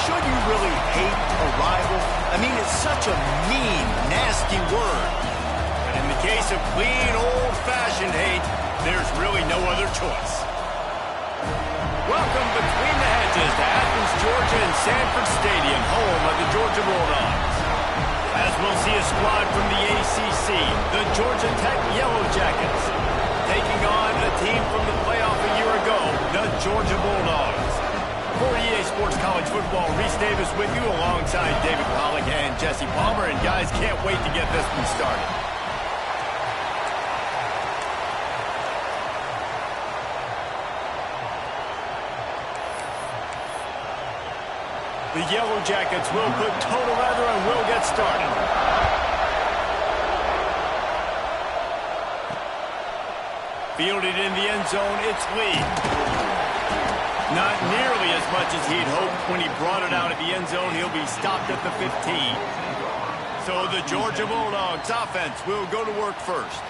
should you really hate a rival? I mean, it's such a mean, nasty word. But in the case of clean, old-fashioned hate, there's really no other choice. Welcome between the hedges to Athens, Georgia and Sanford Stadium, home of the Georgia Bulldogs. As we'll see a squad from the ACC, the Georgia Tech Yellow Jackets, taking on a team from the playoff a year ago, the Georgia Bulldogs. For EA Sports College Football, Reese Davis with you alongside David Pollack and Jesse Palmer. And guys, can't wait to get this one started. The Yellow Jackets will put total leather and will get started. Fielded in the end zone, it's Lee. Not nearly as much as he'd hoped when he brought it out of the end zone. He'll be stopped at the 15. So the Georgia Bulldogs offense will go to work first.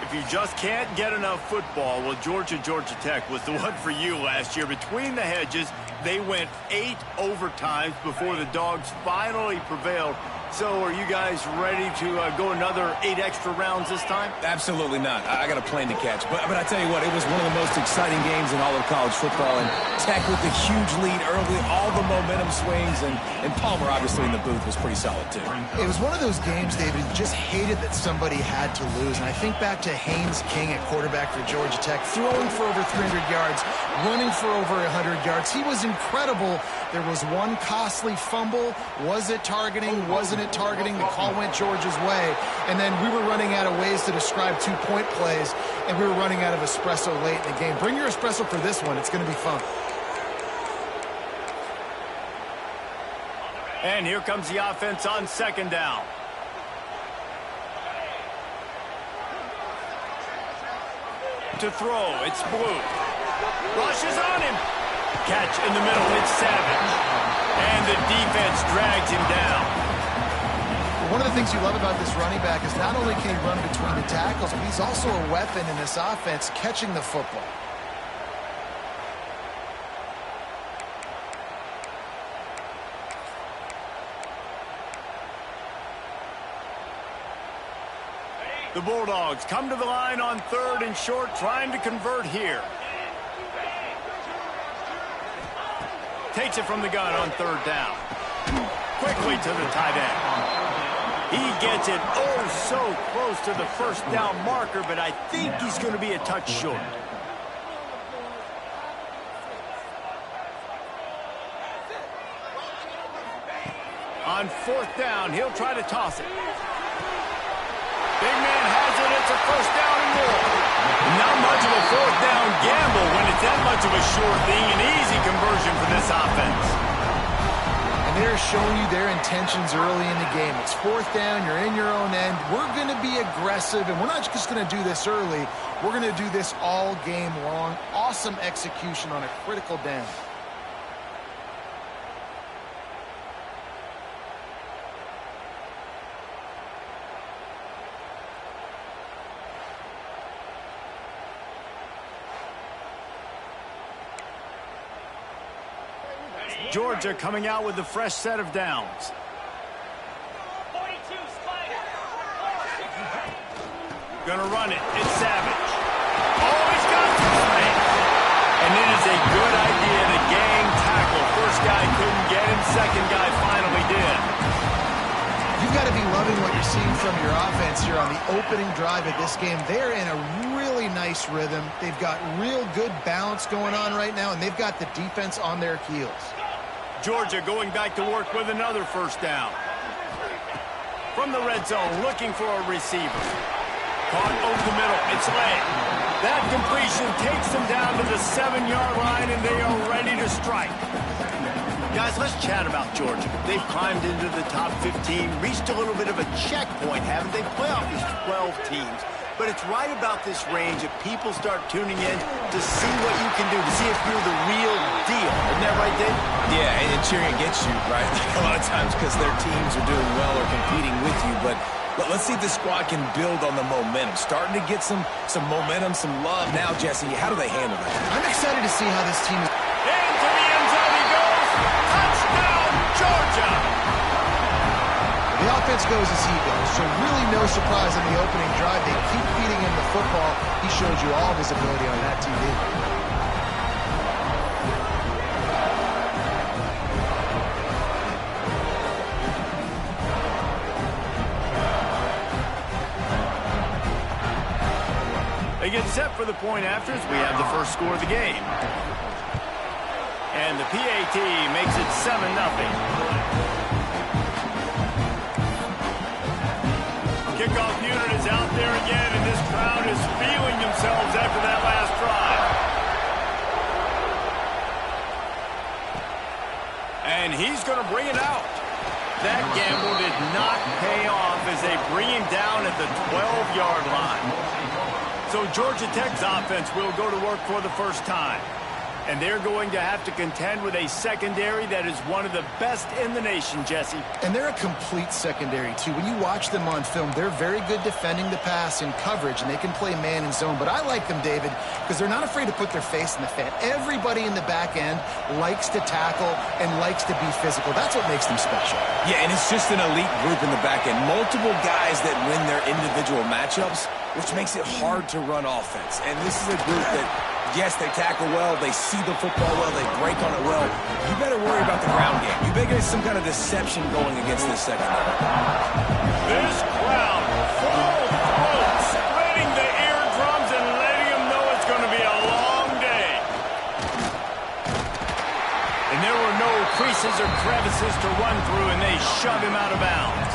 If you just can't get enough football, well, Georgia Tech was the one for you last year. Between the hedges, they went 8 overtimes before the Dogs finally prevailed. So are you guys ready to go another 8 extra rounds this time? Absolutely not. I got a plane to catch. But I tell you what, it was one of the most exciting games in all of college football. And Tech with a huge lead early, all the momentum swings. And Palmer, obviously, in the booth was pretty solid, too. It was one of those games, David, you just hated that somebody had to lose. And I think back to Haynes King at quarterback for Georgia Tech, throwing for over 300 yards, running for over 100 yards. He was incredible. There was one costly fumble. Was it targeting? Wasn't it targeting? The call went Georgia's way. And then we were running out of ways to describe 2-point plays, and we were running out of espresso late in the game. Bring your espresso for this one. It's going to be fun. And here comes the offense on second down. To throw, it's Blue. Rushes on him. Catch in the middle, it's Savage. And the defense drags him down. One of the things you love about this running back is not only can he run between the tackles, but he's also a weapon in this offense catching the football. The Bulldogs come to the line on 3rd and short, trying to convert here. Takes it from the gun on 3rd down. Quickly to the tight end. He gets it oh so close to the first down marker, but I think he's going to be a touch short. On 4th down, he'll try to toss it. Big man has it. It's a first down and more. Not much of a 4th down gamble when it's that much of a sure thing. An easy conversion for this offense. And they're showing you their intentions early in the game. It's 4th down. You're in your own end. We're going to be aggressive, and we're not just going to do this early. We're going to do this all game long. Awesome execution on a critical down. Georgia coming out with a fresh set of downs. Gonna run it. It's Savage. Oh, he's got some space. And it is a good idea to gang tackle. First guy couldn't get him. Second guy finally did. You've got to be loving what you're seeing from your offense here on the opening drive of this game. They're in a really nice rhythm. They've got real good balance going on right now, and they've got the defense on their heels. Georgia going back to work with another first down. From the red zone, looking for a receiver. Caught over the middle. It's Lay. That completion takes them down to the 7-yard line, and they are ready to strike. Guys, let's chat about Georgia. They've climbed into the top 15, reached a little bit of a checkpoint, haven't they? Playoff is 12 teams. But it's right about this range that people start tuning in to see what you can do, to see if you're the real deal. Isn't that right, Dave? Yeah, and cheering against you, right? A lot of times because their teams are doing well or competing with you. But let's see if this squad can build on the momentum. Starting to get some momentum, some love. Now, Jesse, how do they handle that? I'm excited to see how this team is. Into the end zone he goes. Touchdown, job. The offense goes as he goes, so really no surprise on the opening drive. They keep feeding him the football. He showed you all of his ability on that TV. They get set for the point after as we have the first score of the game. And the PAT makes it 7-0. Kickoff unit is out there again, and this crowd is feeling themselves after that last drive. And he's going to bring it out. That gamble did not pay off as they bring him down at the 12-yard line. So Georgia Tech's offense will go to work for the first time. And they're going to have to contend with a secondary that is one of the best in the nation, Jesse. And they're a complete secondary, too. When you watch them on film, they're very good defending the pass in coverage, and they can play man and zone. But I like them, David, because they're not afraid to put their face in the fan. Everybody in the back end likes to tackle and likes to be physical. That's what makes them special. Yeah, and it's just an elite group in the back end. Multiple guys that win their individual matchups, which makes it hard to run offense. And this is a group that, yes, they tackle well, they see the football well, they break on it well. You better worry about the ground game. You better get some kind of deception going against this secondary. This crowd full throat, spreading the eardrums and letting them know it's going to be a long day. And there were no creases or crevices to run through, and they shove him out of bounds.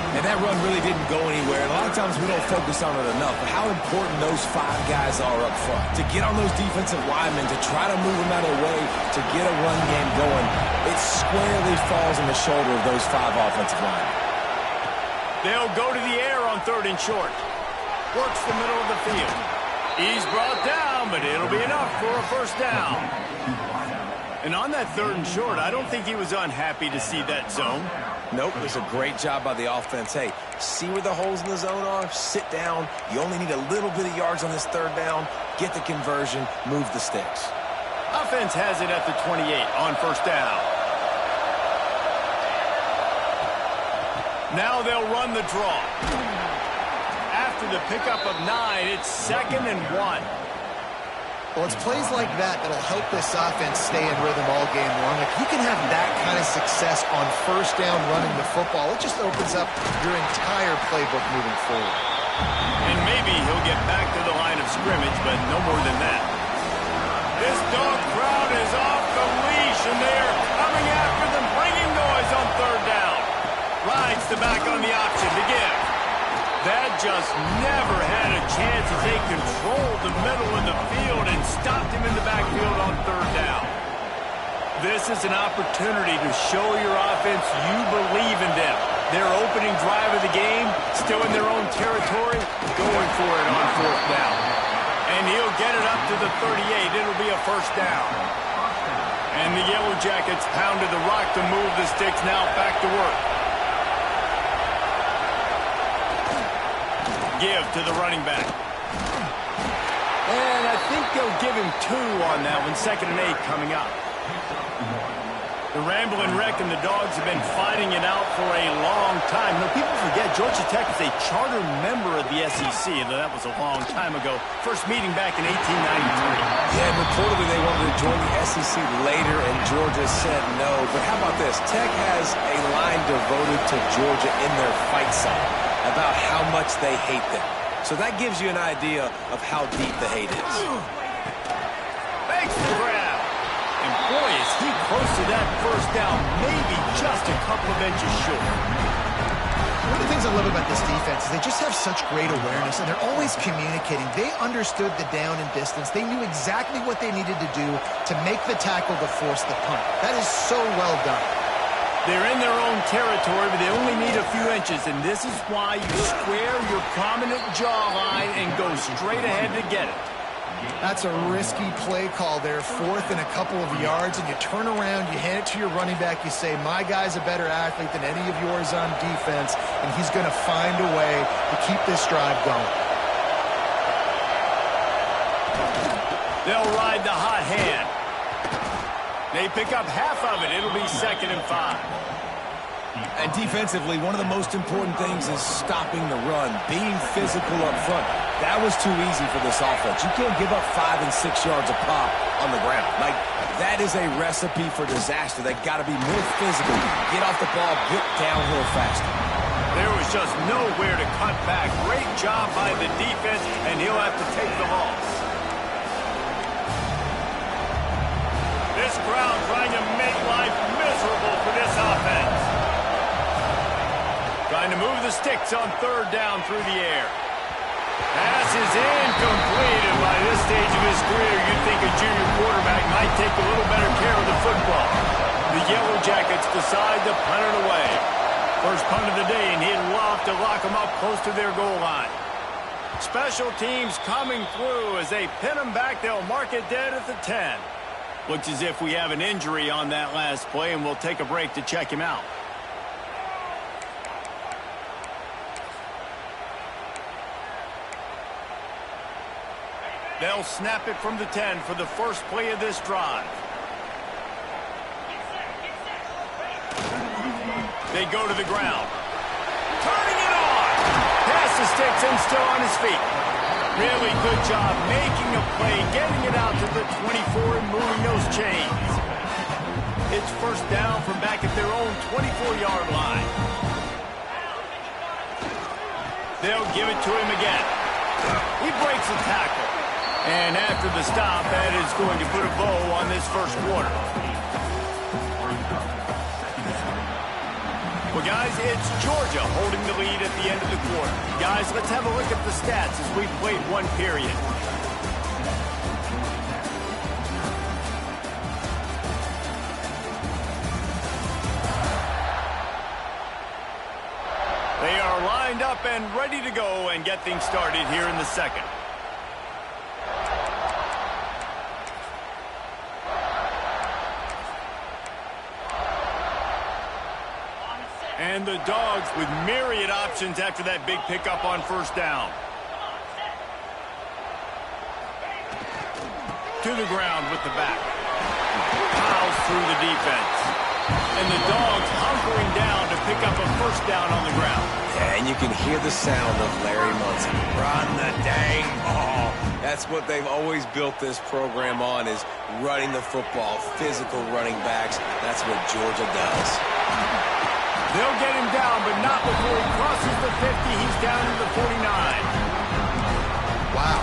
And that run really didn't go anywhere. And a lot of times we don't focus on it enough. But how important those 5 guys are up front. To get on those defensive linemen, to try to move them out of the way, to get a run game going, it squarely falls on the shoulder of those 5 offensive linemen. They'll go to the air on 3rd and short. Works the middle of the field. He's brought down, but it'll be enough for a first down. And on that 3rd and short, I don't think he was unhappy to see that zone. Nope, it was a great job by the offense. Hey, see where the holes in the zone are? Sit down. You only need a little bit of yards on this 3rd down. Get the conversion. Move the sticks. Offense has it at the 28 on first down. Now they'll run the draw. After the pickup of 9, it's 2nd and 1. Well, it's plays like that that'll help this offense stay in rhythm all game long. If you can have that kind of success on first down running the football, it just opens up your entire playbook moving forward. And maybe he'll get back to the line of scrimmage, but no more than that. This dog crowd is off the leash, and they are coming after them, bringing noise on 3rd down. Rides the back on the option to give. That just never had a chance as they controlled the middle of the field and stopped him in the backfield on 3rd down. This is an opportunity to show your offense you believe in them. Their opening drive of the game, still in their own territory, going for it on 4th down. And he'll get it up to the 38. It'll be a first down. And the Yellow Jackets pounded the rock to move the sticks, now back to work. Give to the running back. And I think they'll give him 2 on that one. 2nd and 8 coming up. The Ramblin' Wreck and the Dogs have been fighting it out for a long time. You know, people forget Georgia Tech is a charter member of the SEC, though that was a long time ago. First meeting back in 1893. Yeah, and reportedly they wanted to join the SEC later, and Georgia said no. But how about this? Tech has a line devoted to Georgia in their fight song about how much they hate them. So that gives you an idea of how deep the hate is. Makes the grab. And boy, is he close to that first down, maybe just a couple of inches short. One of the things I love about this defense is they just have such great awareness, and they're always communicating. They understood the down and distance. They knew exactly what they needed to do to make the tackle to force the punt. That is so well done. They're in their own territory, but they only need a few inches, and this is why you square your prominent jawline and go straight ahead to get it. That's a risky play call there, 4th and a couple of yards, and you turn around, you hand it to your running back, you say, my guy's a better athlete than any of yours on defense, and he's going to find a way to keep this drive going. They'll ride the hot hand. They pick up half of it. It'll be 2nd and 5. And defensively, one of the most important things is stopping the run, being physical up front. That was too easy for this offense. You can't give up 5 and 6 yards a pop on the ground. Like, that is a recipe for disaster. They got to be more physical, get off the ball, get downhill faster. There was just nowhere to cut back. Great job by the defense, and he'll have to take the loss. This crowd trying to make life miserable for this offense. Trying to move the sticks on 3rd down through the air. Pass is incomplete, and by this stage of his career, you'd think a junior quarterback might take a little better care of the football. The Yellow Jackets decide to punt it away. First punt of the day, and he'd love to lock them up close to their goal line. Special teams coming through as they pin them back. They'll mark it dead at the 10. Looks as if we have an injury on that last play, and we'll take a break to check him out. They'll snap it from the 10 for the first play of this drive. They go to the ground. Turning it on. Pass the sticks and still on his feet. Really good job making a play, getting it out to the 24 and moving those chains. It's first down from back at their own 24-yard line. They'll give it to him again. He breaks the tackle. And after the stop, that is going to put a bow on this first quarter. Well, guys, it's Georgia holding the lead at the end of the quarter. Guys, let's have a look at the stats as we've played one period. They are lined up and ready to go and get things started here in the second. And the Dogs with myriad options after that big pickup on first down. To the ground with the back. Piles through the defense. And the Dogs hunkering down to pick up a first down on the ground. Yeah, and you can hear the sound of Larry Munson. Run the dang ball. That's what they've always built this program on, is running the football, physical running backs. That's what Georgia does. They'll get him down, but not before he crosses the 50. He's down to the 49. Wow.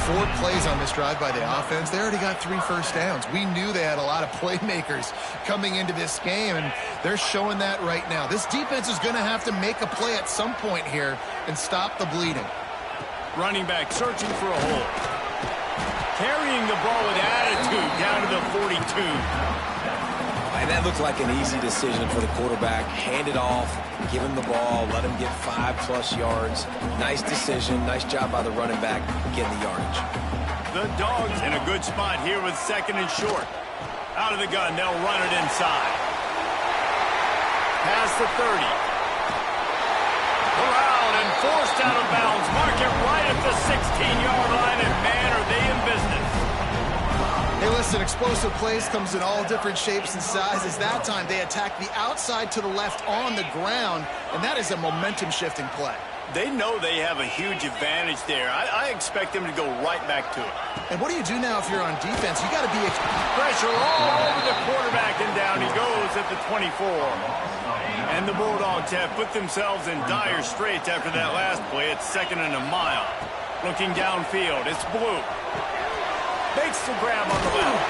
4 plays on this drive by the offense. They already got 3 first downs. We knew they had a lot of playmakers coming into this game, and they're showing that right now. This defense is going to have to make a play at some point here and stop the bleeding. Running back searching for a hole. Carrying the ball with attitude down to the 42. And that looked like an easy decision for the quarterback. Hand it off, give him the ball, let him get 5+ yards. Nice decision. Nice job by the running back getting the yardage. The Dogs in a good spot here with 2nd and short. Out of the gun, they'll run it inside. Past the 30. Corralled and forced out of bounds. Mark it right at the 16-yard line, and man, are they in business. Hey, listen, explosive plays comes in all different shapes and sizes. That time, they attack the outside to the left on the ground, and that is a momentum-shifting play. They know they have a huge advantage there. I expect them to go right back to it. And what do you do now if you're on defense? You got to be... Pressure all over the quarterback, and down he goes at the 24. And the Bulldogs have put themselves in dire straits after that last play. It's 2nd and a mile. Looking downfield, it's Blue. Makes the grab on the left.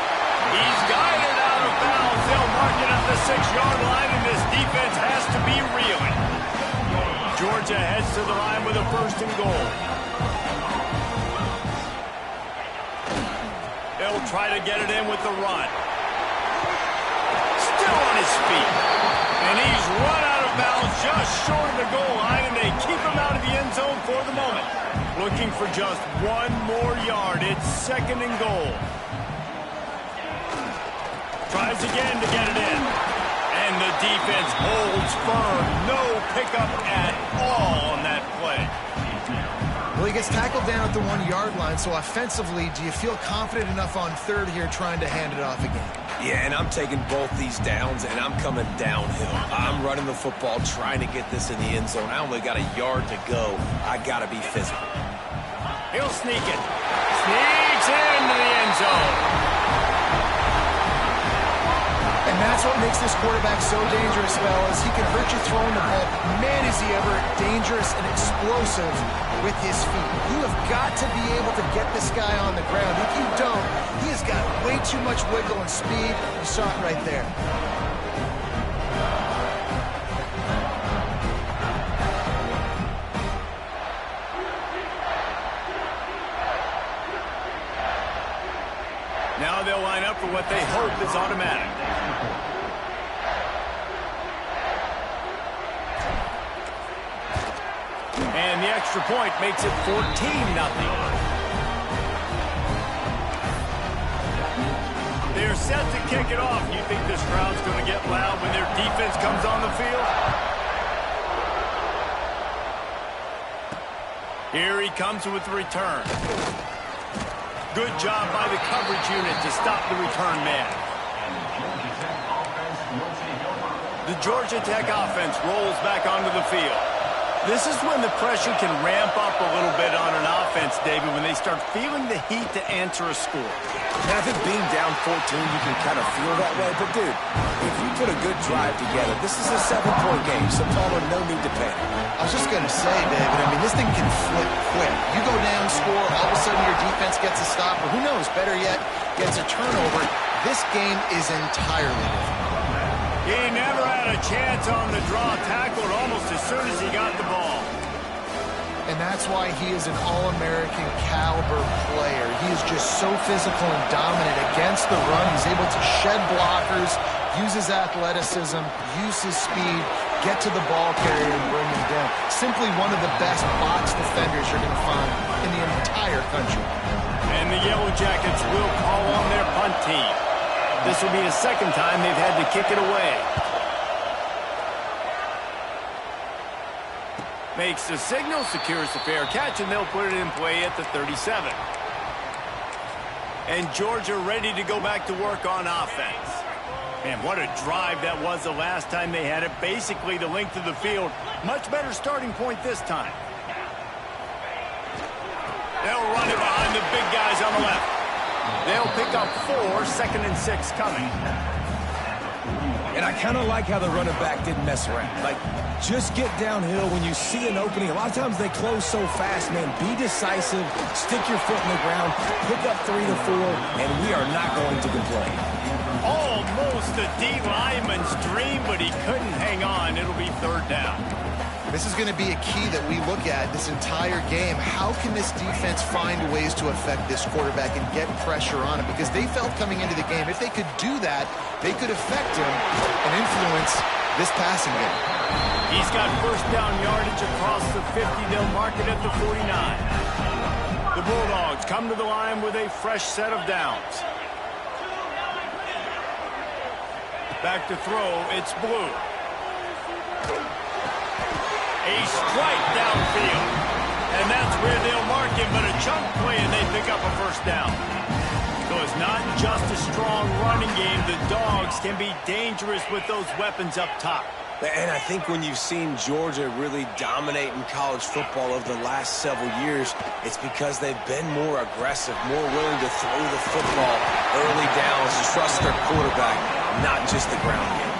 He's guided out of bounds. They'll mark it at the 6-yard line, and this defense has to be reeling. Georgia heads to the line with a 1st and goal. They'll try to get it in with the run. Still on his feet. And he's run out of bounds just short of the goal line, and they keep him out of the end zone for the moment. Looking for just 1 more yard. It's 2nd and goal. Tries again to get it in. And the defense holds firm. No pickup at all on that play. Well, he gets tackled down at the 1-yard line, so offensively, do you feel confident enough on 3rd here trying to hand it off again? Yeah, and I'm taking both these downs, and I'm coming downhill. I'm running the football, trying to get this in the end zone. I only got a yard to go. I got to be physical. He'll sneak it. Sneaks into the end zone. And that's what makes this quarterback so dangerous, fellas. He can hurt you throwing the ball. Man, is he ever dangerous and explosive with his feet. You have got to be able to get this guy on the ground. If you don't, he has got way too much wiggle and speed. You saw it right there. Now they'll line up for what they hope is automatic. And the extra point makes it 14-0. They're set to kick it off. You think this crowd's going to get loud when their defense comes on the field? Here he comes with the return. Good job by the coverage unit to stop the return man. The Georgia Tech offense rolls back onto the field. This is when the pressure can ramp up a little bit on an offense, David, when they start feeling the heat to answer a score. And I think being down 14, you can kind of feel that way. But, dude, if you put a good drive together, this is a 7-point game, so Palmer, no need to panic. I was just going to say, David, I mean, this thing can flip quick. You go down, score, all of a sudden your defense gets a stop, or who knows, better yet, gets a turnover. This game is entirely different. He never had a chance on the draw, tackled almost as soon as he got the ball. And that's why he is an All-American caliber player. He is just so physical and dominant against the run. He's able to shed blockers, use his athleticism, use his speed, get to the ball carrier and bring him down. Simply one of the best box defenders you're going to find in the entire country. And the Yellow Jackets will call on their punt team. This will be the second time they've had to kick it away. Makes the signal, secures the fair catch, and they'll put it in play at the 37. And Georgia ready to go back to work on offense. Man, what a drive that was the last time they had it. Basically the length of the field. Much better starting point this time. They'll run it behind the big guys on the left. They'll pick up 4, 2nd and 6 coming. And I kind of like how the running back didn't mess around. Like, just get downhill when you see an opening. A lot of times they close so fast, man. Be decisive, stick your foot in the ground, pick up 3 to 4, and we are not going to complain. Almost a D lineman's dream, but he couldn't hang on. It'll be 3rd down. This is going to be a key that we look at this entire game. How can this defense find ways to affect this quarterback and get pressure on him? Because they felt coming into the game, if they could do that, they could affect him and influence this passing game. He's got 1st down yardage across the 50. They'll mark it at the 49. The Bulldogs come to the line with a fresh set of downs. Back to throw, it's Blue. A strike downfield. And that's where they'll mark him, but a chunk play and they pick up a 1st down. So it's not just a strong running game. The Dogs can be dangerous with those weapons up top. And I think when you've seen Georgia really dominate in college football over the last several years, it's because they've been more aggressive, more willing to throw the football early downs, trust their quarterback, not just the ground game.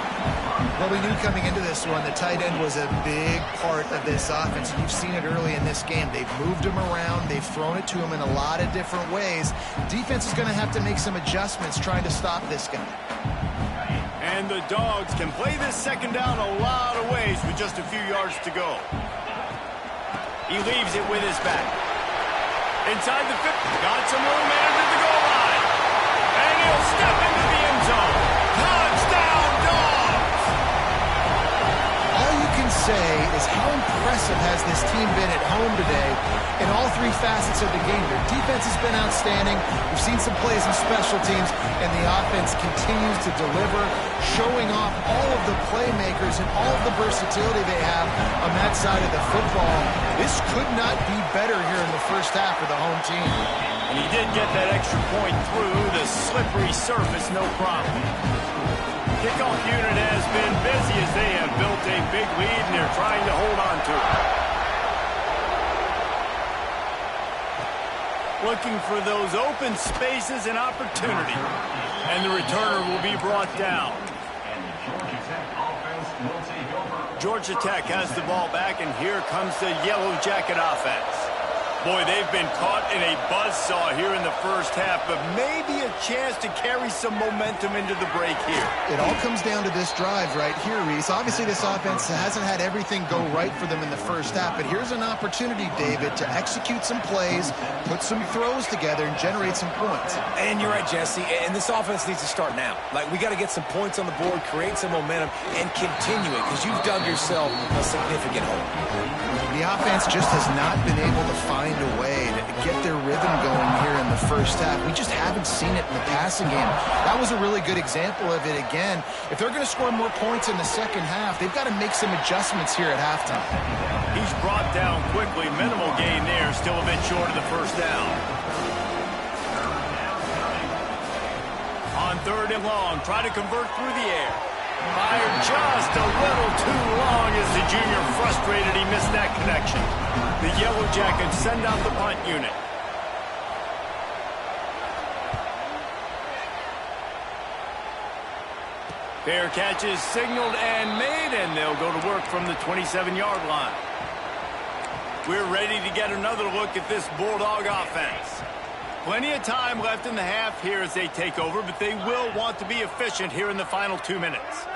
Well, we knew coming into this one, the tight end was a big part of this offense, and you've seen it early in this game. They've moved him around. They've thrown it to him in a lot of different ways. Defense is going to have to make some adjustments trying to stop this guy. And the Dogs can play this 2nd down a lot of ways with just a few yards to go. He leaves it with his back. Inside the 50, got some room into the goal line. And he'll step into the end zone. Touchdown, Dogs! All you can say is how impressive has this team been at home today in all 3 facets of the game. Their defense has been outstanding. We've seen some plays in special teams, and the offense continues to deliver, showing off all of the playmakers and all of the versatility they have on that side of the football. This could not be better here in the 1st half for the home team. And he did get that extra point through the slippery surface, no problem. Kickoff unit has been busy as they have built a big lead, and they're trying to hold on to it. Looking for those open spaces and opportunity. And the returner will be brought down. Georgia Tech has the ball back, and here comes the Yellow Jacket offense. Boy, they've been caught in a buzzsaw here in the first half, but maybe a chance to carry some momentum into the break here. It all comes down to this drive right here, Reese. Obviously, this offense hasn't had everything go right for them in the first half, but here's an opportunity, David, to execute some plays, put some throws together, and generate some points. And you're right, Jesse, and this offense needs to start now. Like, we got to get some points on the board, create some momentum, and continue it, because you've dug yourself a significant hole. The offense just has not been able to find a way to get their rhythm going here in the first half. We just haven't seen it in the passing game. That was a really good example of it again. If they're going to score more points in the second half, they've got to make some adjustments here at halftime. He's brought down quickly. Minimal gain there. Still a bit short of the first down. On 3rd and long, try to convert through the air. Fired just a little too long as the junior frustrated he missed that connection. The Yellow Jackets send out the punt unit. Fair catch is signaled and made, and they'll go to work from the 27-yard line. We're ready to get another look at this Bulldog offense. Plenty of time left in the half here as they take over, but they will want to be efficient here in the final 2 minutes.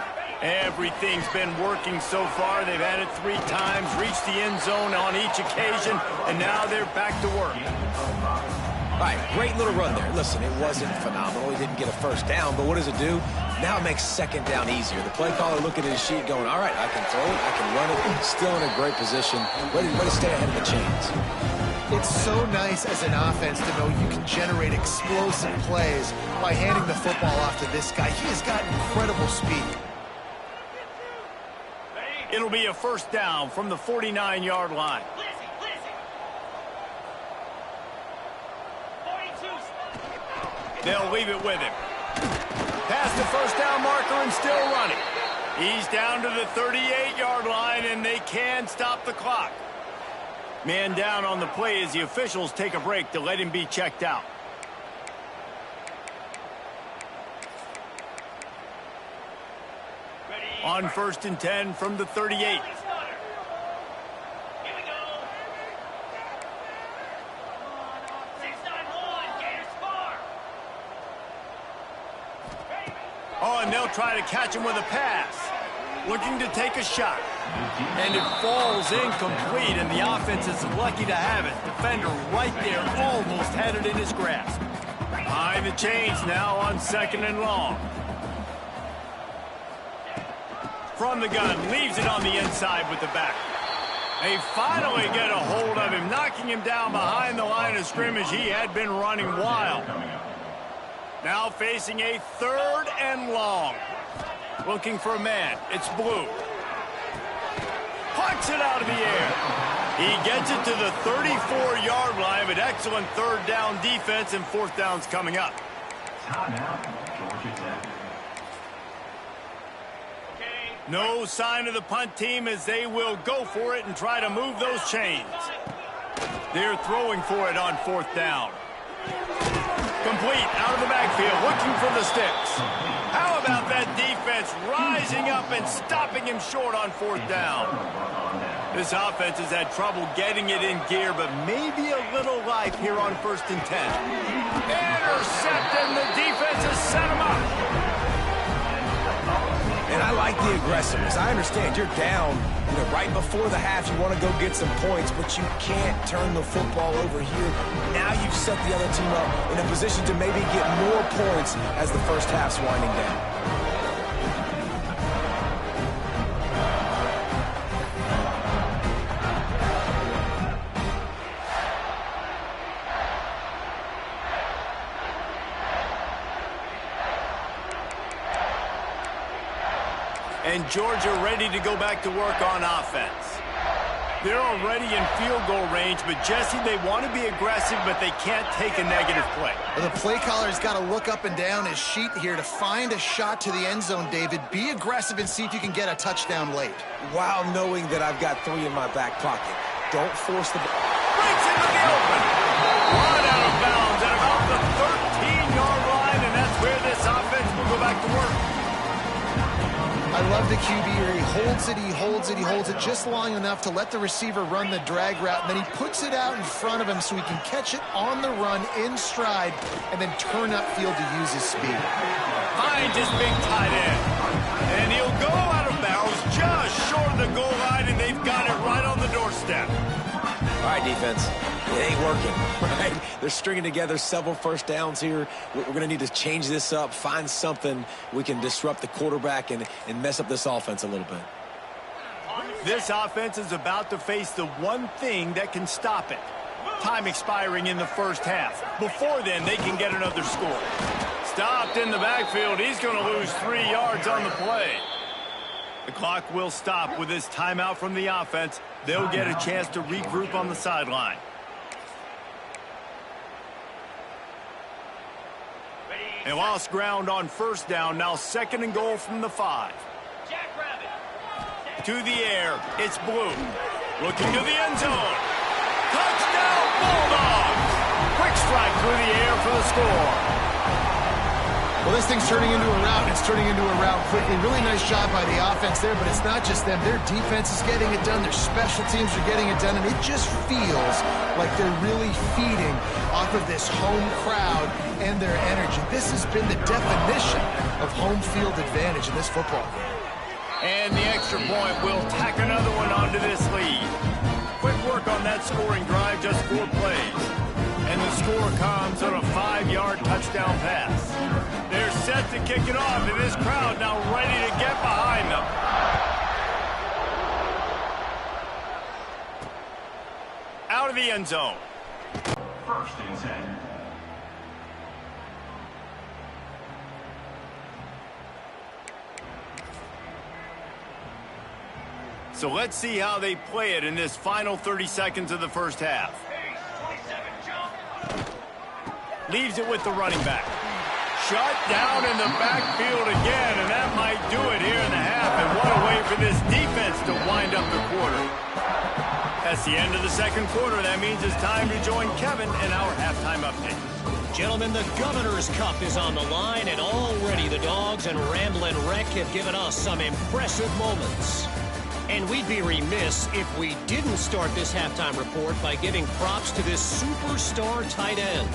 Everything's been working so far. They've had it 3 times, reached the end zone on each occasion, and now they're back to work. All right, great little run there. Listen, it wasn't phenomenal. He didn't get a first down, but what does it do? Now it makes second down easier. The play caller looking at his sheet going, all right, I can throw it, I can run it, still in a great position, ready to stay ahead of the chains. It's so nice as an offense to know you can generate explosive plays by handing the football off to this guy. He has got incredible speed. It'll be a first down from the 49-yard line. They'll leave it with him. Past the first down marker and still running. He's down to the 38-yard line, and they can stop the clock. Man down on the play as the officials take a break to let him be checked out. On 1st and 10 from the 38. Oh, and they'll try to catch him with a pass. Looking to take a shot. And it falls incomplete, and the offense is lucky to have it. Defender right there almost had it in his grasp. Behind the chains now on 2nd and long. From the gun, leaves it on the inside with the back. They finally get a hold of him, knocking him down behind the line of scrimmage. He had been running wild. Now facing a 3rd and long. Looking for a man. It's Blue. Pucks it out of the air. He gets it to the 34-yard line, but excellent 3rd down defense, and 4th down's coming up. No sign of the punt team as they will go for it and try to move those chains. They're throwing for it on 4th down. Complete out of the backfield, looking for the sticks. How about that defense rising up and stopping him short on 4th down? This offense has had trouble getting it in gear, but maybe a little life here on 1st and 10. Intercepted, and the defense has set him up. And I like the aggressiveness. I understand you're down, right before the half. You want to go get some points, but you can't turn the football over here. Now you've set the other team up in a position to maybe get more points as the first half's winding down. And Georgia ready to go back to work on offense. They're already in field goal range, but Jesse, they want to be aggressive, but they can't take a negative play. Well, the play caller's got to look up and down his sheet here to find a shot to the end zone, David. Be aggressive and see if you can get a touchdown late. While knowing that I've got 3 in my back pocket. Don't force the... Breaks into the open. Run out of bounds at about the 13-yard line, and that's where this offense will go back to work. I love the QB here. He holds it, he holds it, he holds it just long enough to let the receiver run the drag route, and then he puts it out in front of him so he can catch it on the run in stride and then turn upfield to use his speed. Finds his big tight end. And he'll go out of bounds just short of the goal line, and they've got it right on the doorstep. All right, defense. It ain't working, right? They're stringing together several first downs here. We're going to need to change this up, find something we can disrupt the quarterback and mess up this offense a little bit. This offense is about to face the one thing that can stop it. Time expiring in the first half. Before then, they can get another score. Stopped in the backfield. He's going to lose 3 yards on the play. The clock will stop with this timeout from the offense. They'll get a chance to regroup on the sideline. They lost ground on first down. Now 2nd and goal from the 5. To the air. It's Blue. Looking to the end zone. Touchdown, Bulldogs! Quick strike through the air for the score. Well, this thing's turning into a rout, and it's turning into a rout quickly. Really nice job by the offense there, but it's not just them. Their defense is getting it done. Their special teams are getting it done, and it just feels like they're really feeding off of this home crowd and their energy. This has been the definition of home field advantage in this football game. And the extra point will tack another one onto this lead. Quick work on that scoring drive, just 4 plays. And the score comes on a 5-yard touchdown pass. They're set to kick it off, and this crowd now ready to get behind them. Out of the end zone. 1st and 10. So let's see how they play it in this final 30 seconds of the first half. Leaves it with the running back. Shut down in the backfield again, and that might do it here in the half. And what a way for this defense to wind up the quarter. That's the end of the 2nd quarter. That means it's time to join Kevin in our halftime update. Gentlemen, the Governor's Cup is on the line, and already the Dogs and Ramblin' Wreck have given us some impressive moments. And we'd be remiss if we didn't start this halftime report by giving props to this superstar tight end.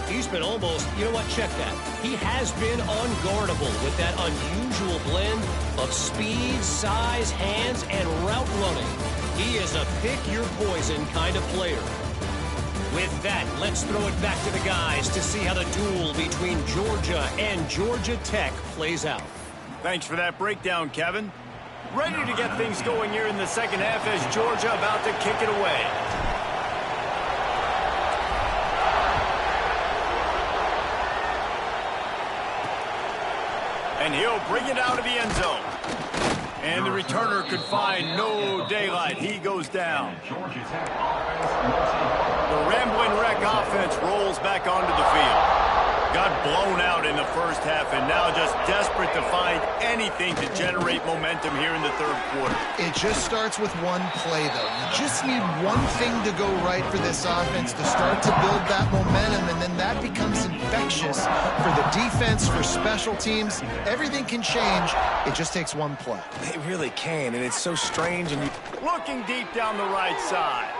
He's been almost, you know what, check that. He has been unguardable with that unusual blend of speed, size, hands, and route running. He is a pick-your-poison kind of player. With that, let's throw it back to the guys to see how the duel between Georgia and Georgia Tech plays out. Thanks for that breakdown, Kevin. Ready to get things going here in the 2nd half as Georgia about to kick it away. And he'll bring it out of the end zone. And the returner could find no daylight. He goes down. The Ramblin' Wreck offense rolls back onto the field. Got blown out in the first half and now just desperate to find anything to generate momentum here in the 3rd quarter. It just starts with one play, though. You just need one thing to go right for this offense to start to build that momentum, and then that becomes infectious for the defense, for special teams. Everything can change. It just takes one play. They really can, and it's so strange. And looking deep down the right side.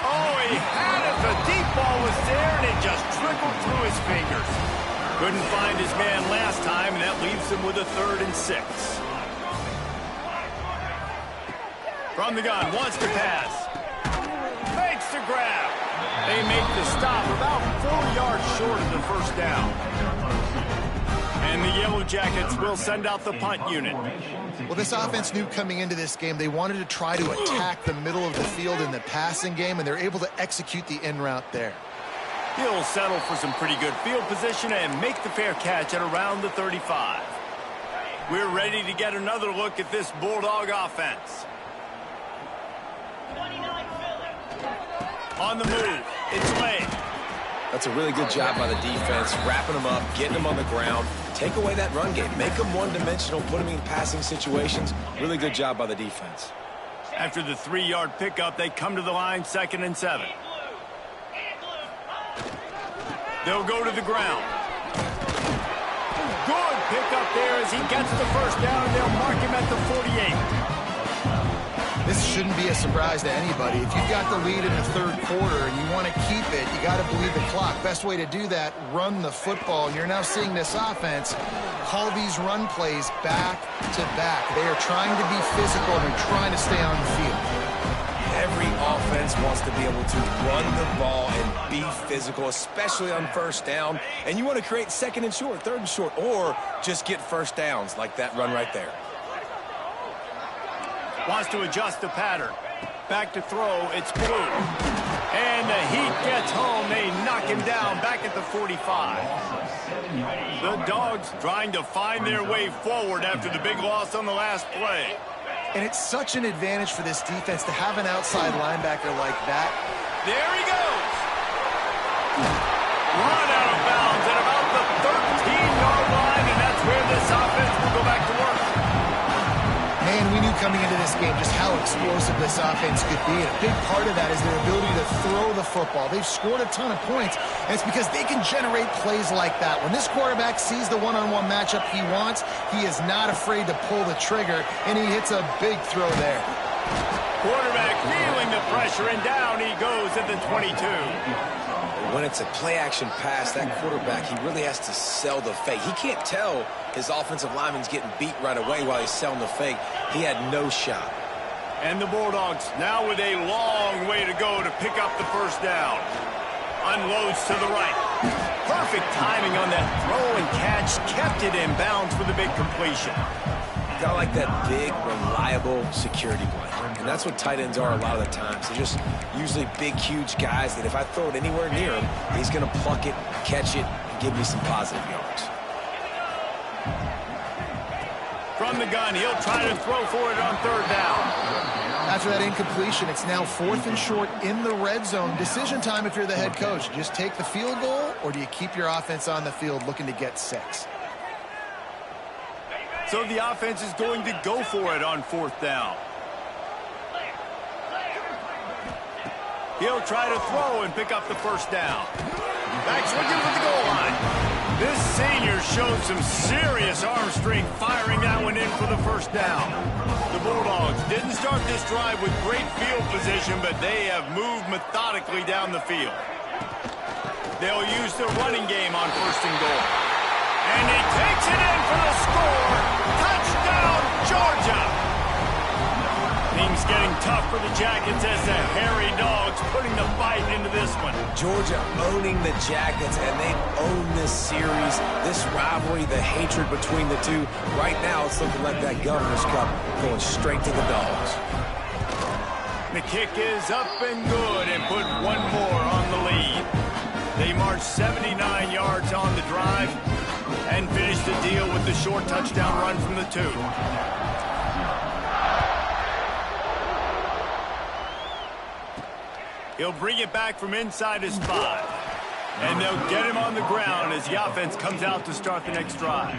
Oh, he had it. The deep ball was there, and it just trickled through his fingers. Couldn't find his man last time, and that leaves him with a 3rd and 6. From the gun, wants to pass. Fakes to grab. They make the stop about 4 yards short of the first down. And the Yellow Jackets will send out the punt unit. Well, this offense knew coming into this game they wanted to try to attack the middle of the field in the passing game, and they're able to execute the in route there. He'll settle for some pretty good field position and make the fair catch at around the 35. We're ready to get another look at this Bulldog offense. On the move, it's late. That's a really good job by the defense, wrapping them up, getting them on the ground. Take away that run game. Make them one-dimensional, put them in passing situations. Really good job by the defense. After the 3-yard pickup, they come to the line, 2nd and 7. They'll go to the ground. Good pickup there as he gets the first down, and they'll mark him at the 48. This shouldn't be a surprise to anybody. If you've got the lead in the 3rd quarter and you want to keep it, you got to bleed the clock. Best way to do that, run the football. And you're now seeing this offense call these run plays back to back. They are trying to be physical and they're trying to stay on the field. Every offense wants to be able to run the ball and be physical, especially on 1st down. And you want to create 2nd and short, 3rd and short, or just get 1st downs like that run right there. Wants to adjust the pattern. Back to throw, it's Blue. And the heat gets home. They knock him down back at the 45. The Dogs trying to find their way forward after the big loss on the last play. And it's such an advantage for this defense to have an outside linebacker like that. There he goes. Run out of bounds at about the 13-yard line, and that's where this offense will go back to work. Man, we knew coming into this game just how explosive this offense could be. And a big part of that is their ability to throw the football. They've scored a ton of points, and it's because they can generate plays like that. When this quarterback sees the one-on-one matchup he wants, he is not afraid to pull the trigger, and he hits a big throw there. Quarterback feeling the pressure, and down he goes at the 22. When it's a play-action pass, that quarterback, he really has to sell the fake. He can't tell his offensive lineman's getting beat right away while he's selling the fake. He had no shot. And the Bulldogs now with a long way to go to pick up the first down. Unloads to the right. Perfect timing on that throw and catch. Kept it in bounds for the big completion. Got like that big, reliable security blanket. And that's what tight ends are a lot of the times. They're just usually big, huge guys that if I throw it anywhere near him, he's going to pluck it, catch it, and give me some positive yards. From the gun, he'll try to throw for it on 3rd down. After that incompletion, it's now 4th and short in the red zone. Decision time if you're the head coach. Just take the field goal, or do you keep your offense on the field looking to get 6? So the offense is going to go for it on 4th down. He'll try to throw and pick up the first down. Back swinging for the goal line. This senior showed some serious arm strength firing that one in for the first down. The Bulldogs didn't start this drive with great field position, but they have moved methodically down the field. They'll use their running game on 1st and goal. And he takes it in for the score. Touchdown, Georgia! Things getting tough for the Jackets as the hairy Dogs putting the fight into this one. Georgia owning the Jackets, and they own this series, this rivalry, the hatred between the two. Right now, it's looking like that Governor's Cup going straight to the Dogs. The kick is up and good and put one more on the lead. They march 79 yards on the drive and finish the deal with the short touchdown run from the 2. He'll bring it back from inside his 5. And they'll get him on the ground as the offense comes out to start the next drive.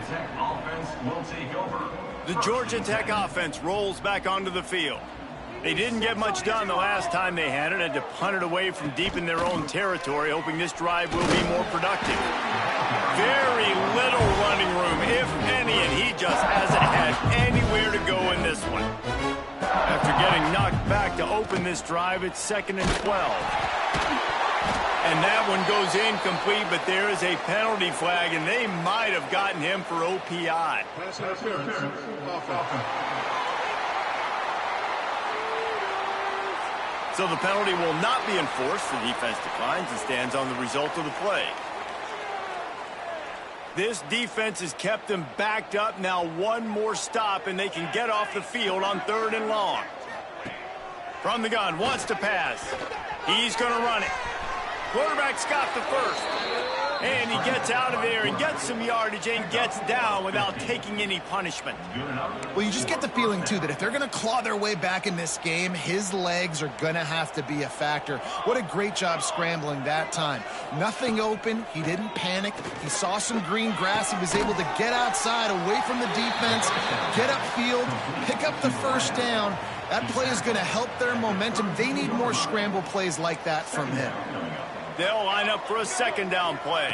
The Georgia Tech offense rolls back onto the field. They didn't get much done the last time they had it. Had to punt it away from deep in their own territory, hoping this drive will be more productive. Very little running room, if any, and he just hasn't had anywhere to go in this one. After getting knocked back to open this drive, it's 2nd and 12. And that one goes incomplete, but there is a penalty flag, and they might have gotten him for OPI. So the penalty will not be enforced. The defense declines and stands on the result of the play. This defense has kept them backed up. Now one more stop, and they can get off the field on 3rd and long. From the gun, wants to pass. He's going to run it. Quarterback's got the first. And he gets out of there and gets some yardage and gets down without taking any punishment. Well, you just get the feeling, too, that if they're going to claw their way back in this game, his legs are going to have to be a factor. What a great job scrambling that time. Nothing open. He didn't panic. He saw some green grass. He was able to get outside, away from the defense, get upfield, pick up the first down. That play is going to help their momentum. They need more scramble plays like that from him. They'll line up for a second down play.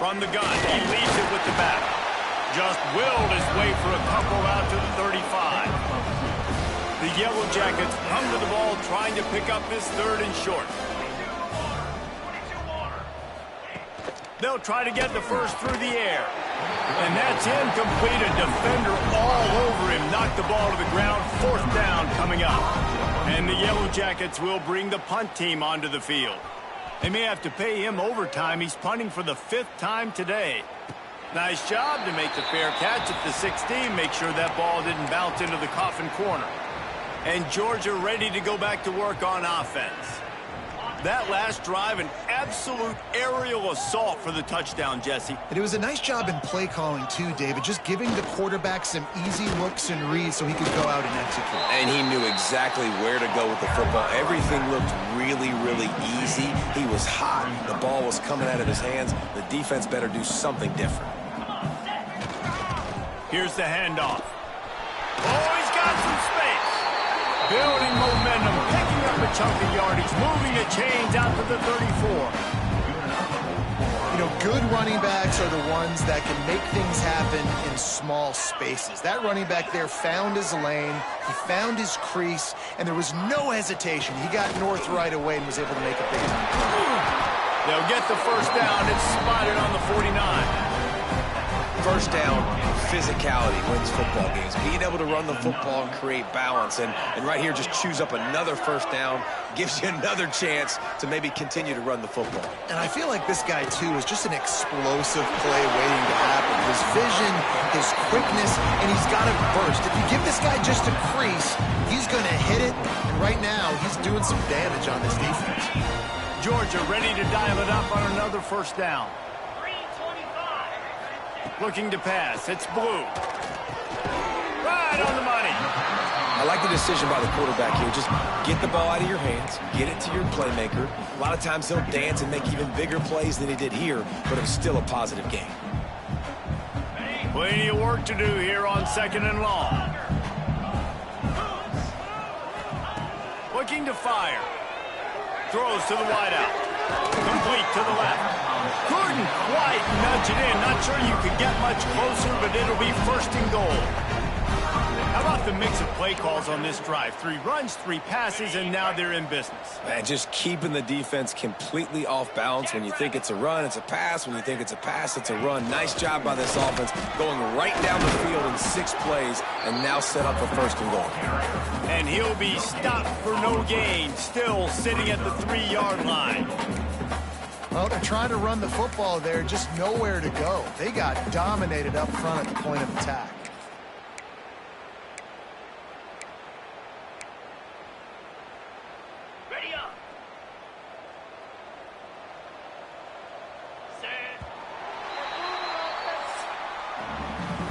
From the gun, he leads it with the back. Just willed his way for a couple out to the 35. The Yellow Jackets come to the ball trying to pick up this third and short. They'll try to get the first through the air. And that's incomplete. A defender all over him. Knocked the ball to the ground. Fourth down coming up. And the Yellow Jackets will bring the punt team onto the field. They may have to pay him overtime. He's punting for the 5th time today. Nice job to make the fair catch at the 16. Make sure that ball didn't bounce into the coffin corner. And Georgia ready to go back to work on offense. That last drive, an absolute aerial assault for the touchdown, Jesse. And it was a nice job in play calling, too, David, just giving the quarterback some easy looks and reads so he could go out and execute. And he knew exactly where to go with the football. Everything looked really, really easy. He was hot. The ball was coming out of his hands. The defense better do something different. Here's the handoff. Oh, he's got some space. Building momentum, picking up a chunk of yardage, moving the chains out to the 34. You know, good running backs are the ones that can make things happen in small spaces. That running back there found his lane, he found his crease, and there was no hesitation. He got north right away and was able to make a big time play. They'll get the first down. It's spotted on the 49. First down, physicality wins football games. Being able to run the football and create balance. And right here, just choose up another first down, gives you another chance to maybe continue to run the football. And I feel like this guy, too, is just an explosive play waiting to happen. His vision, his quickness, and he's got a burst. If you give this guy just a crease, he's going to hit it. And right now, he's doing some damage on this defense. Georgia ready to dial it up on another first down. Looking to pass. It's Blue. Right on the money. I like the decision by the quarterback here. Just get the ball out of your hands, get it to your playmaker. A lot of times he'll dance and make even bigger plays than he did here, but it was still a positive game. Plenty of work to do here on 2nd and long. Looking to fire. Throws to the wideout. Complete to the left. Couldn't quite nudge it in. Not sure you could get much closer, but it'll be 1st and goal. How about the mix of play calls on this drive? 3 runs, 3 passes, and now they're in business. Man, just keeping the defense completely off balance. When you think it's a run, it's a pass. When you think it's a pass, it's a run. Nice job by this offense, going right down the field in 6 plays, and now set up for 1st and goal. And he'll be stopped for no gain, still sitting at the 3-yard line. Well, they're trying to run the football there, just nowhere to go. They got dominated up front at the point of attack. Ready up.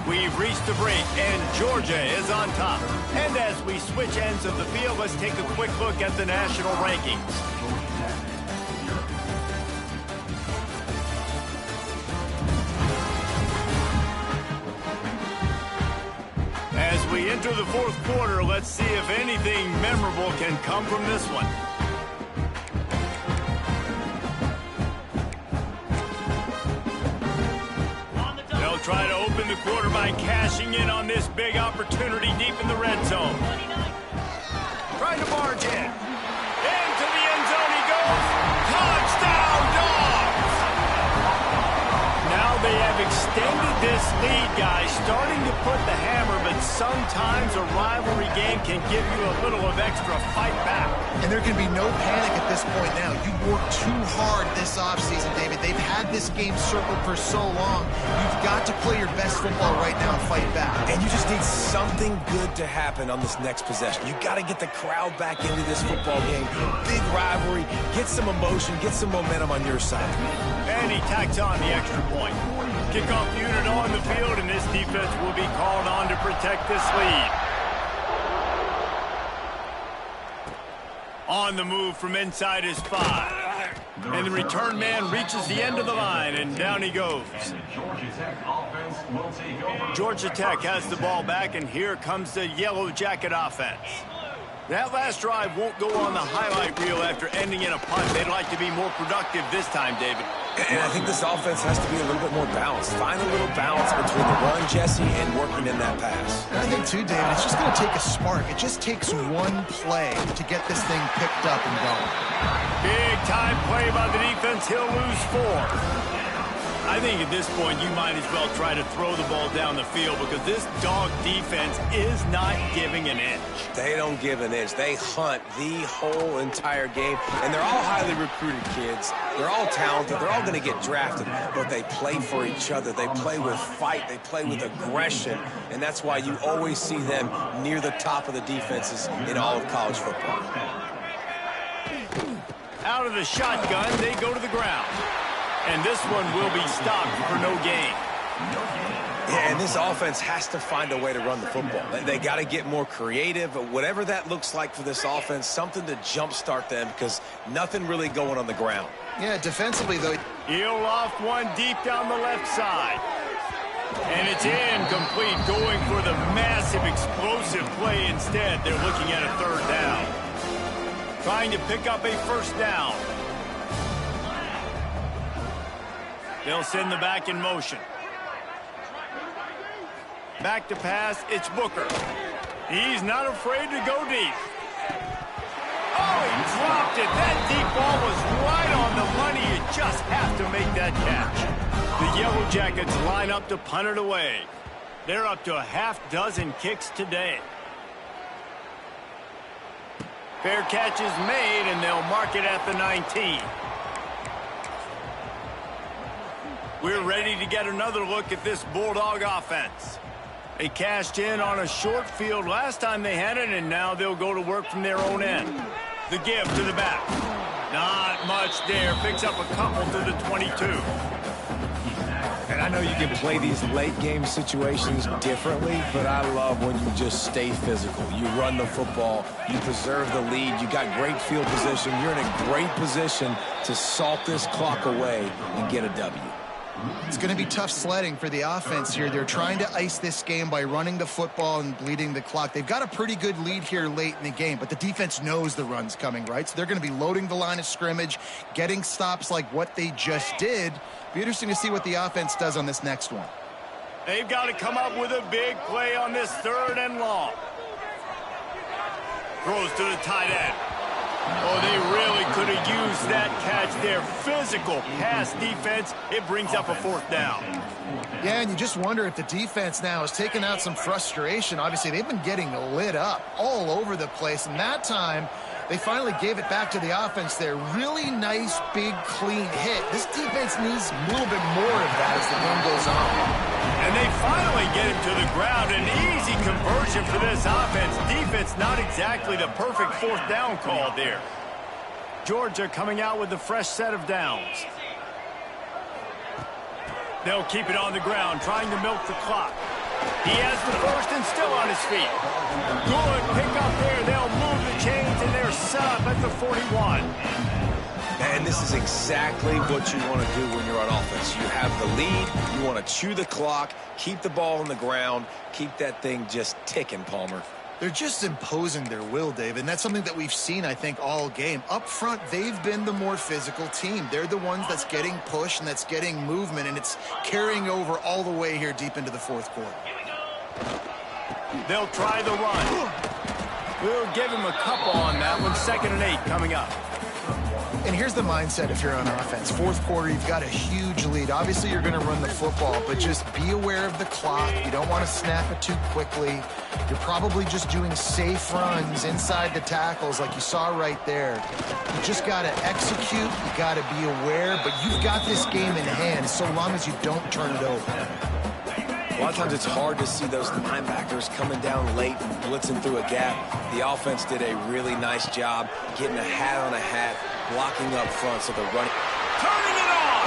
We've reached the break, and Georgia is on top. And as we switch ends of the field, let's take a quick look at the national rankings. As we enter the 4th quarter, let's see if anything memorable can come from this one. They'll try to open the quarter by cashing in on this big opportunity deep in the red zone. Trying to barge in. Into the end zone he goes. Touchdown, Dogs! Now they have extended this lead, guys, starting to put the hammer, but Sometimes a rivalry game can give you a little of extra fight back. And there can be no panic at this point now. You worked too hard this offseason, David. They've had this game circled for so long. You've got to play your best football right now and fight back. And you just need something good to happen on this next possession. You got to get the crowd back into this football game. Big rivalry. Get some emotion. Get some momentum on your side. And he tacks on the extra point. Kickoff unit on the field, and this defense will be called on to protect this lead. On the move from inside his 5. And the return man reaches the end of the line, and down he goes. Georgia Tech has the ball back, and here comes the Yellow Jacket offense. That last drive won't go on the highlight reel after ending in a punt. They'd like to be more productive this time, David. And I think this offense has to be a little bit more balanced. Find a little balance between the run, Jesse, and working in that pass. And I think, too, David, it's just going to take a spark. It just takes one play to get this thing picked up and going. Big-time play by the defense. He'll lose 4. I think at this point you might as well try to throw the ball down the field because this dog defense is not giving an inch. They don't give an inch. They hunt the whole entire game. And they're all highly recruited kids. They're all talented. They're all going to get drafted. But they play for each other. They play with fight. They play with aggression. And that's why you always see them near the top of the defenses in all of college football. Out of the shotgun, they go to the ground. And this one will be stopped for no gain. Yeah, and this offense has to find a way to run the football. They got to get more creative, whatever that looks like for this offense, something to jumpstart them because nothing really going on the ground. Yeah, defensively, though. He'll loft one deep down the left side. And it's incomplete, going for the massive explosive play instead. They're looking at a 3rd down. Trying to pick up a 1st down. They'll send the back in motion. Back to pass, it's Booker. He's not afraid to go deep. Oh, he dropped it. That deep ball was right on the money. You just have to make that catch. The Yellow Jackets line up to punt it away. They're up to a half-dozen kicks today. Fair catch is made, and they'll mark it at the 19. We're ready to get another look at this Bulldog offense. They cashed in on a short field last time they had it, and now they'll go to work from their own end. The give to the back. Not much there. Picks up a couple to the 22. And I know you can play these late game situations differently, but I love when you just stay physical. You run the football, you preserve the lead, you got great field position, you're in a great position to salt this clock away and get a W. It's going to be tough sledding for the offense here. They're trying to ice this game by running the football and bleeding the clock. They've got a pretty good lead here late in the game, but the defense knows the run's coming, right? So they're going to be loading the line of scrimmage, getting stops like what they just did. Be interesting to see what the offense does on this next one. They've got to come up with a big play on this 3rd and long. Throws to the tight end. Oh, they really could have used that catch there. Physical pass defense. It brings up a 4th down. Yeah, and you just wonder if the defense now has taken out some frustration. Obviously, they've been getting lit up all over the place. And that time, they finally gave it back to the offense there. Really nice, big, clean hit. This defense needs a little bit more of that as the game goes on. And they finally get him to the ground. An easy conversion for this offense. Defense not exactly the perfect 4th down call there. Georgia coming out with a fresh set of downs. They'll keep it on the ground, trying to milk the clock. He has the 1st and still on his feet. Good pick up there. They'll move the chains, and they're set up at the 41. And this is exactly what you want to do when you're on offense. You have the lead. You want to chew the clock, keep the ball on the ground, keep that thing just ticking, Palmer. They're just imposing their will, David, and that's something that we've seen, I think, all game. Up front, they've been the more physical team. They're the ones that's getting pushed and that's getting movement, and it's carrying over all the way here deep into the 4th quarter. They'll try the run. We'll give him a couple on that one. 2nd and 8 coming up. And here's the mindset if you're on offense. Fourth quarter, you've got a huge lead. Obviously, you're going to run the football, but just be aware of the clock. You don't want to snap it too quickly. You're probably just doing safe runs inside the tackles like you saw right there. You just got to execute. You got to be aware, but you've got this game in hand so long as you don't turn it over. A lot of times it's hard to see those linebackers coming down late and blitzing through a gap. The offense did a really nice job getting a hat on a hat, blocking up front so the running. Turning it on!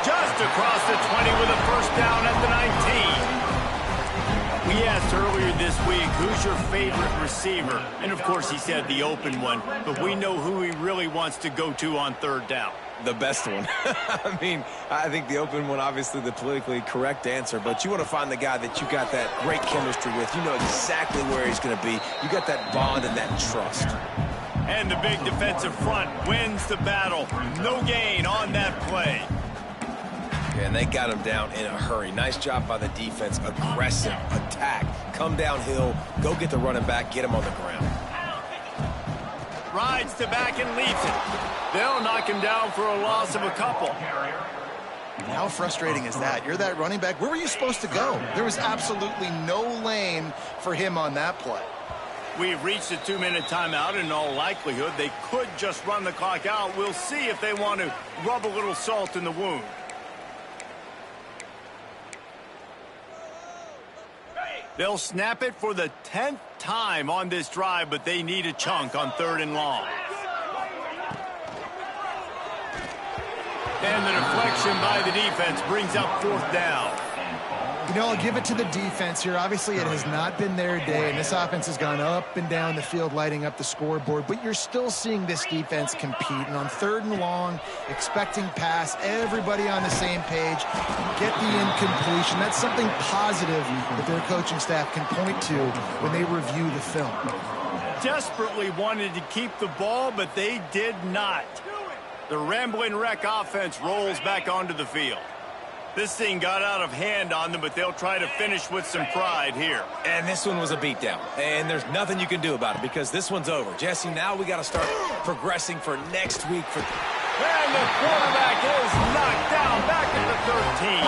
Just across the 20 with a first down at the 19. We asked earlier this week, who's your favorite receiver? And of course he said the open one, but we know who he really wants to go to on third down. The best one. I mean, I think the open one, obviously the politically correct answer, but you want to find the guy that you got that great chemistry with. You know exactly where he's going to be. You got that bond and that trust. And the big defensive front wins the battle. No gain on that play. And they got him down in a hurry. Nice job by the defense. Aggressive attack. Come downhill. Go get the running back. Get him on the ground. Rides to back and leaves it. They'll knock him down for a loss of a couple. How frustrating is that? You're that running back. Where were you supposed to go? There was absolutely no lane for him on that play. We've reached a 2-minute timeout. In all likelihood, they could just run the clock out. We'll see if they want to rub a little salt in the wound. They'll snap it for the 10th time on this drive, but they need a chunk on 3rd and long. And the deflection by the defense brings up 4th down. You know, I'll give it to the defense here. Obviously, it has not been their day, and this offense has gone up and down the field, lighting up the scoreboard, but you're still seeing this defense compete. And on 3rd and long, expecting pass, everybody on the same page, get the incompletion. That's something positive that their coaching staff can point to when they review the film. Desperately wanted to keep the ball, but they did not. The Rambling Wreck offense rolls back onto the field. This thing got out of hand on them, but they'll try to finish with some pride here. And this one was a beatdown. And there's nothing you can do about it because this one's over. Jesse, now we got to start progressing for next week. And the quarterback is knocked down back at the 13.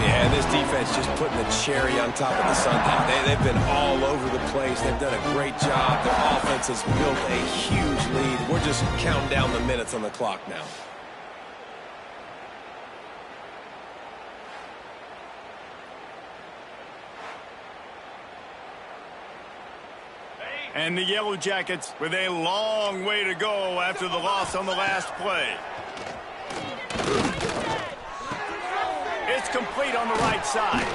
Yeah, this defense just putting the cherry on top of the sundae. They've been all over the place. They've done a great job. Their offense has built a huge lead. We're just counting down the minutes on the clock now. And the Yellow Jackets with a long way to go after the loss on the last play. It's complete on the right side.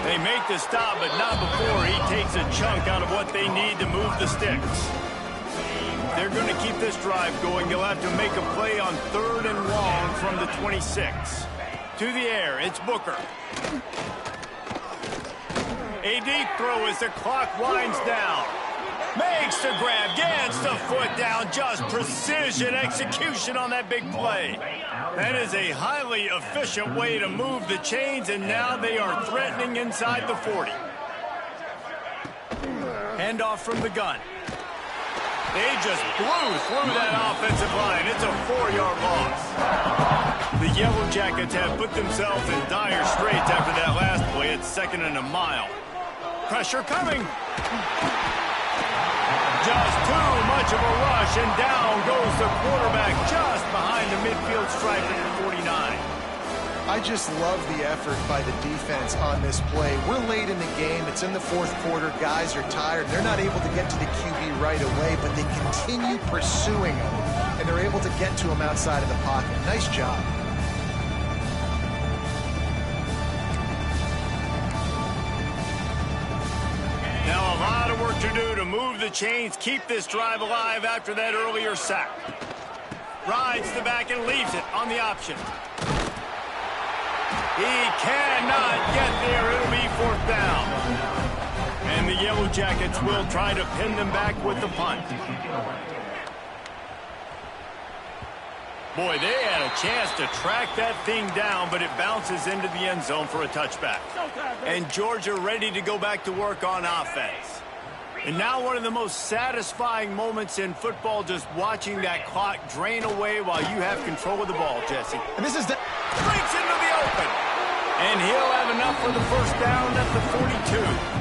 They make the stop, but not before he takes a chunk out of what they need to move the sticks. They're going to keep this drive going. They'll have to make a play on 3rd and long from the 26. To the air, it's Booker. A deep throw as the clock winds down. Makes the grab, gets the foot down, just precision execution on that big play. That is a highly efficient way to move the chains, and now they are threatening inside the 40. Handoff from the gun. They just blew through that offensive line. It's a 4-yard loss. The Yellow Jackets have put themselves in dire straits after that last play. It's 2nd and a mile. Pressure coming. Just too much of a rush, and down goes the quarterback just behind the midfield stripe at the 49. I just love the effort by the defense on this play. We're late in the game. It's in the 4th quarter. Guys are tired. They're not able to get to the QB right away, but they continue pursuing him, and they're able to get to him outside of the pocket. Nice job. Now a lot of work to do to move the chains, keep this drive alive after that earlier sack. Rides the back and leaves it on the option. He cannot get there. It'll be 4th down. And the Yellow Jackets will try to pin them back with the punt. Boy, they had a chance to track that thing down, but it bounces into the end zone for a touchback. And Georgia ready to go back to work on offense. And now one of the most satisfying moments in football, just watching that clock drain away while you have control of the ball, Jesse. And this is the... Breaks into the open. And he'll have enough for the first down at the 42.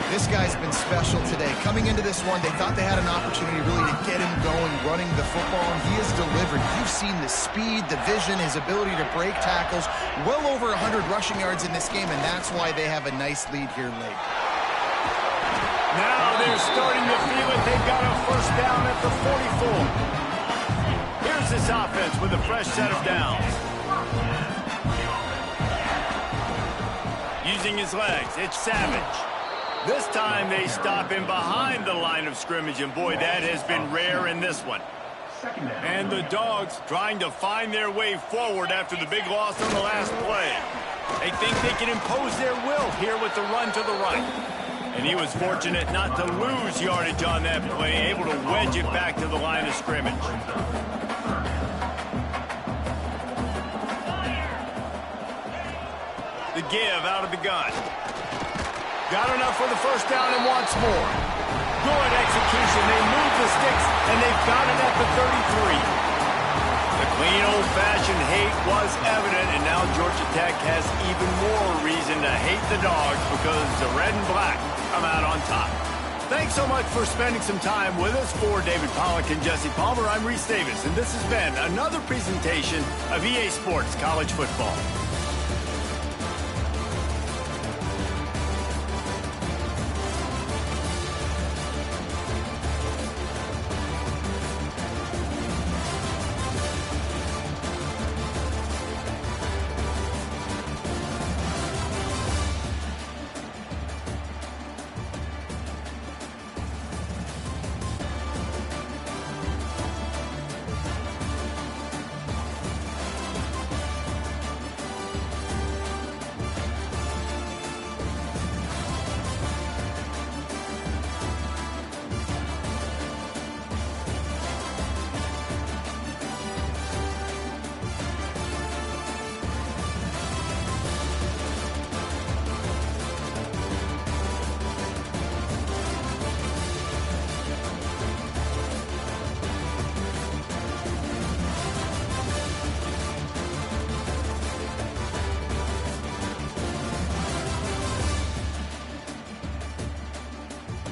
This guy's been special today. Coming into this one, they thought they had an opportunity really to get him going, running the football, and he has delivered. You've seen the speed, the vision, his ability to break tackles. Well over 100 rushing yards in this game, and that's why they have a nice lead here late. Now they're starting to feel it. They've got a first down at the 44. Here's this offense with a fresh set of downs. Using his legs, it's Savage. This time they stop him behind the line of scrimmage, and boy, that has been rare in this one. And the Dogs trying to find their way forward after the big loss on the last play. They think they can impose their will here with the run to the right. And he was fortunate not to lose yardage on that play, able to wedge it back to the line of scrimmage. The give out of the gun. Got enough for the first down and wants more. Good execution. They move the sticks, and they've got it at the 33. The clean, old-fashioned hate was evident, and now Georgia Tech has even more reason to hate the Dogs because the red and black come out on top. Thanks so much for spending some time with us. For David Pollack and Jesse Palmer, I'm Reese Davis, and this has been another presentation of EA Sports College Football.